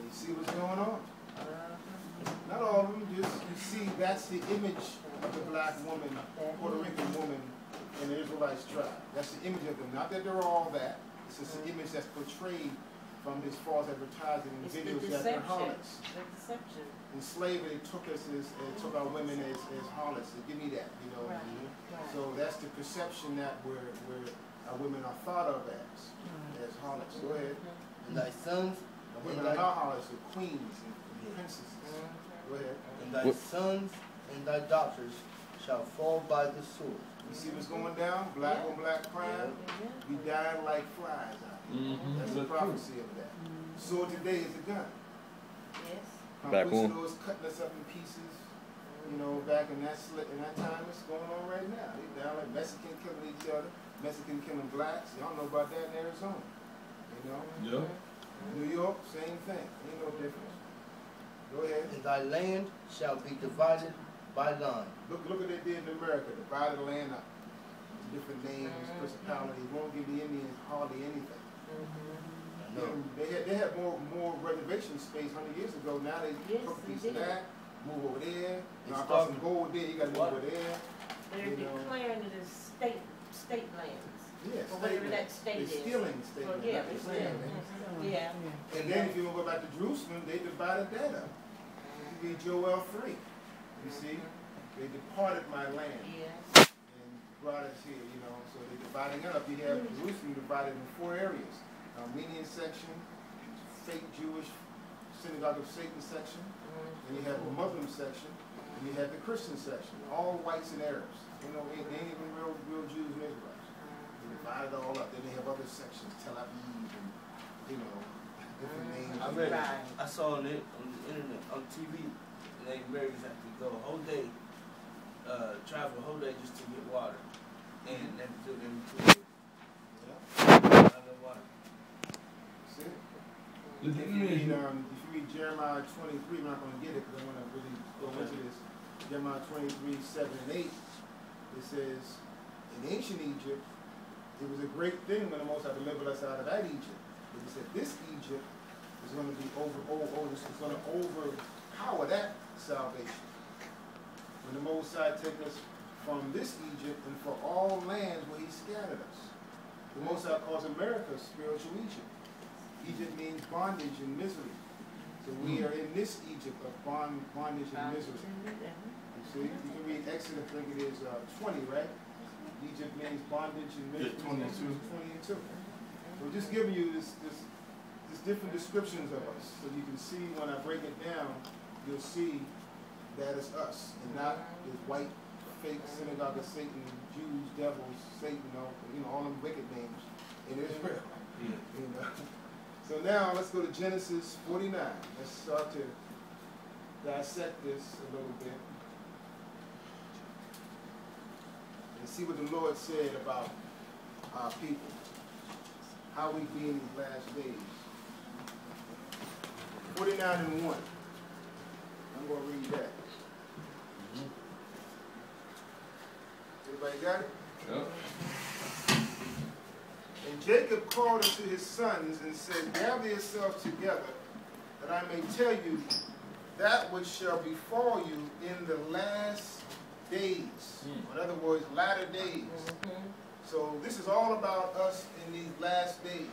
You see what's going on? Not all of them, just you see that's the image of the black woman, Puerto Rican woman in the Israelite tribe. That's the image of them. Not that they're all that. It's just an image that's portrayed from this false advertising and videos that they're harlots. The deception. In slavery, they took us as took our women as harlots. So give me that, you know. Right. So that's the perception that our women are thought of as harlots. Go ahead. And thy sons, Women are not harlots, they're queens and princesses. Go ahead. and thy sons and thy daughters shall fall by the sword. You see what's going down? Black on black crime. We dying like flies out here. That's the prophecy of that. Sword today is a gun. Yes. Back on. Conquistadors cutting us up in pieces. You know, back in that time, it's going on right now. They down like Mexican killing each other, Mexican killing blacks. Y'all know about that in Arizona. You know? Yeah. New York, same thing. Ain't no difference. Go ahead. And thy land shall be divided by line. Look what they did in America. Divided the land up. Different names, principalities. Won't give the Indians hardly anything. I know. They had more reservation space 100 years ago. Now they took a piece of that, move over there. Now I got some gold there. You got to move over there. They're declaring it as state lands. Yeah, or whatever that state is. They're stealing state land. Yeah, they're stealing. Yeah. And then if you go back to Jerusalem, they divided that up. You read Joel 3. You see? They departed my land and brought us here, you know. So they're dividing it up. You have Jerusalem divided in 4 areas. Armenian section, fake Jewish synagogue of Satan section, and you have the Muslim section, and you have the Christian section, all whites and Arabs. You know, they ain't even real Jews and Israelites. They divide it all up. Then they have other sections, Tel Aviv, and, you know, different names. I read it. I saw it on the internet, on TV, and they Americans have to go a whole day, travel a whole day just to get water. And they have to do it every 2 days. Yeah. I know why. See? If you read Jeremiah 23, I'm not going to get it because I want to really go into this. Jeremiah 23, 7 and 8, it says, in ancient Egypt, it was a great thing when the Most High delivered us out of that Egypt. But he said this Egypt is going to be it's going to overpower that salvation. When the Most High take us from this Egypt and for all lands where he scattered us. The Most High calls America spiritual Egypt. Egypt means bondage and misery. So we are in this Egypt of bondage and misery. You see, you can read Exodus, I think it is 20, right? Egypt means bondage and misery. 22. 22. So just giving you this different descriptions of us, so you can see when I break it down, you'll see that it's us, and not this white, fake synagogue of Satan, Jews, devils, Satan, you know, all them wicked names in Israel. You know? So now let's go to Genesis 49. Let's start to dissect this a little bit and see what the Lord said about our people, how we be in these last days. 49 and 1. I'm going to read that. Everybody got it? Yep. And Jacob called unto his sons and said, gather yourselves together, that I may tell you that which shall befall you in the last days. In other words, latter days. So this is all about us in these last days.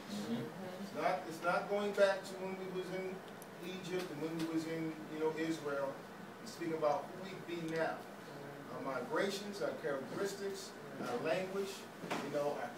It's not going back to when we was in Egypt and when we was in Israel. It's speaking about who we be now. Our migrations, our characteristics, our language, our